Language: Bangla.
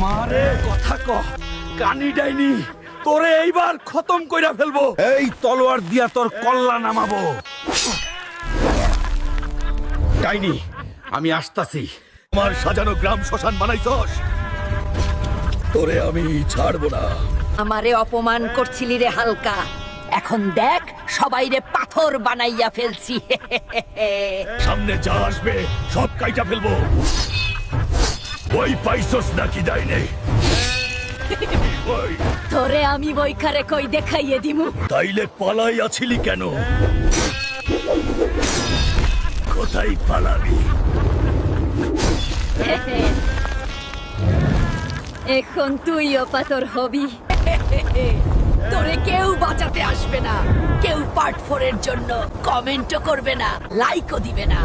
মারে কথা ক কানি ডাইনি তোরে এইবার খতম কইরা ফেলবো এই তলোয়ার দিয়া তোর কল্লা নামাবো ডাইনি আমি আসতাছি আমার সাজানো গ্রাম শ্মশান বানাইছস তোরে আমি ছাড়বো না আমারে অপমান করছিলি রে হালকা, এখন দেখ সবাইরে পাথর বানাইয়া ফেলছি। সামনে যা আসবে সব কাইটা ফেলবো ওই পাইছস নাকি ডাইনি ওই তোরে আমি বইখারে কই দেখাইয়ে দিমু। তাইলে পালাই আছিলি কেন কোথায় পালাবি এখন তুইও পাথর হবি। তোরে কেউ বাঁচাতে আসবে না, কেউ পার্ট 4 এর জন্য কমেন্টও করবে না, লাইকও দিবে না।